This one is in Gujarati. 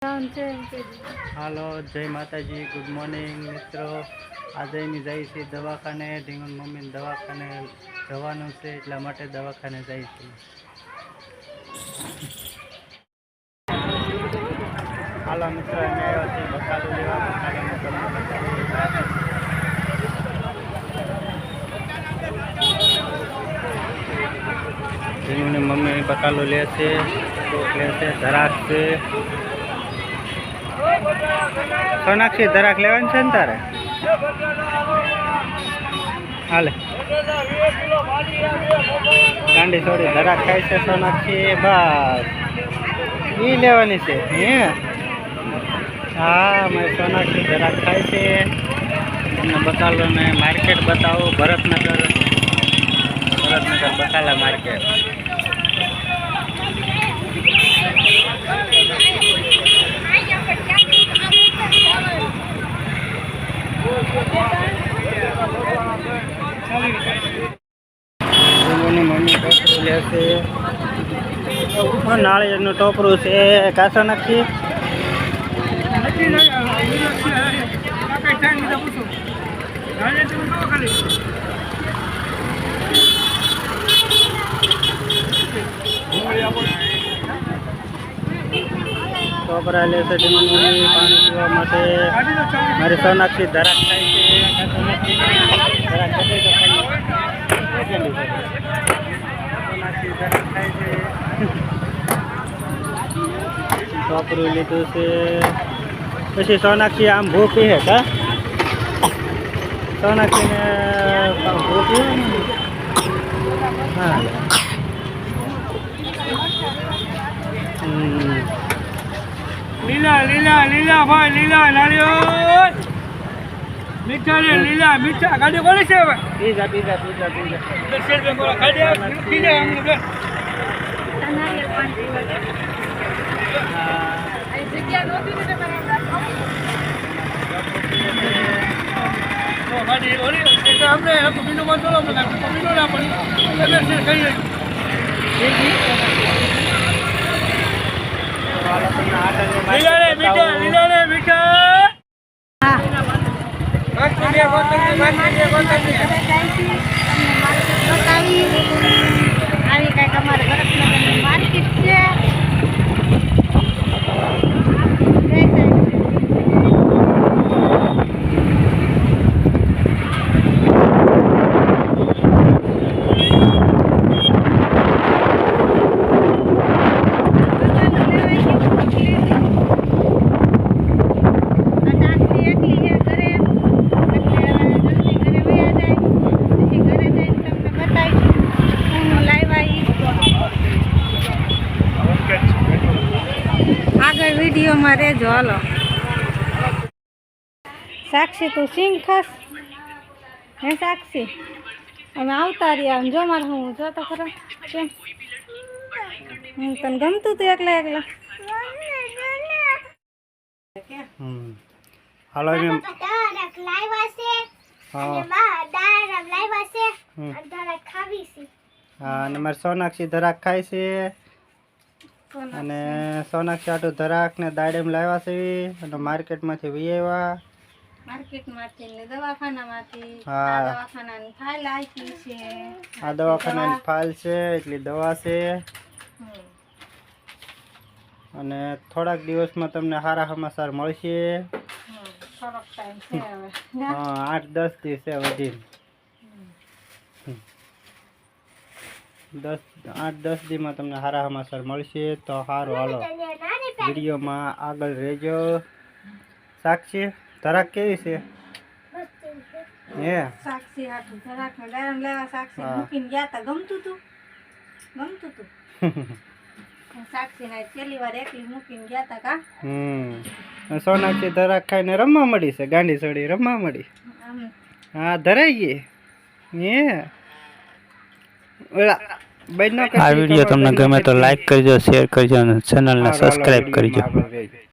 હાલો, જય માતાજી, ગુડ મોર્નિંગ મિત્રો. આજે જાય છે દવાખાને. ઢીંગણ મમ્મીને દવાખાને જવાનું છે, એટલા માટે દવાખાને જાય છે. હાલો મિત્રો, અમે આવ્યા છીએ બકાલું લેવા. ઢીંગણની મમ્મી બકાલું લે છે, લે છે, ધરાક છે. સોનાક્ષી ધરાક લેવાની છે ને તારે? હાલે ગાંડી છોડી ધરાક ખાય છે સોનાક્ષી. બસ ઈ લેવાની છે. હે હા, મારી સોનાક્ષી ધરાક ખાય છે. તમને બકાલો ને માર્કેટ બતાવો. ભરતનગર બકાલા માર્કેટ. મમ્મી ટોપરું લેશે. નાળિયેરનું ટોપરું છે. કાસો નાખી ટોપરા લેશે. પાણી પીવા માટે. મારી સોનાક્ષી ધરાક થાય છે. ટોપરું લીધું છે. પછી સોનાક્ષી આમ ભૂખી હે કા? સોનાક્ષીને ભૂખી હા. લીલા લીલા લીલા ભાઈ લીલા નારિયેળ મીઠા ને લીલા મીઠા ગાડી કોની છે હવે? પીઝા પીઝા પીઝા પીઝા આવી કઈક અમારે ભરતનગરની માર્કેટ છે. આગળ વિડીયોમાં રહેજો. હાલો સાક્ષી, તું સિંગ ખાસ હે સાક્ષી? અમે આવતા રહ્યા. જો મારે હું જોતો ખરા કેમ હું તને ગમતું તું એકલા એકલા? હાલો હા, અને મારી સોનાક્ષી ધરાક ખાય છે. અને સોનાક્ષી આટું ધરાક ને દાડેમ લાવ્યા છે. અને માર્કેટમાંથી વી આવ્યા. માર્કેટમાંથી દવાખાનામાંથી. હા, દવાખાનાની ફાઇલ આપી છે. આ દવાખાનાની ફાઇલ છે, એટલી દવા છે. અને થોડાક દિવસમાં તમને સારા સમાચાર મળશે. થોડોક ટાઈમ છે હવે. હા, 8-10 દિવસ છે વધી. 8-10 દીમાં તમને સારા સમાચાર મળશે. તો સારું, હાલો વિડીયોમાં આગળ રહેજો. સાક્ષી ધરાક કેવી છે? હે સાક્ષી હાટું ધરાક ને ડાયમ લેવા સાક્ષી મૂકીને ગયા તા. ગમતું તું? સાક્ષી ને છેલ્લી વાર એકલી મૂકીને ગયા તા કા? સોનાક્ષી ધરાક ખાઈને રમવા મળી છે. ગાંડી છોડી રમવા મળી. હા, ધરાઈ ગઈ. હે આ વિડીયો તમને ગમે તો લાઈક કરજો, શેર કરજો અને ચેનલને સબસ્ક્રાઈબ કરજો.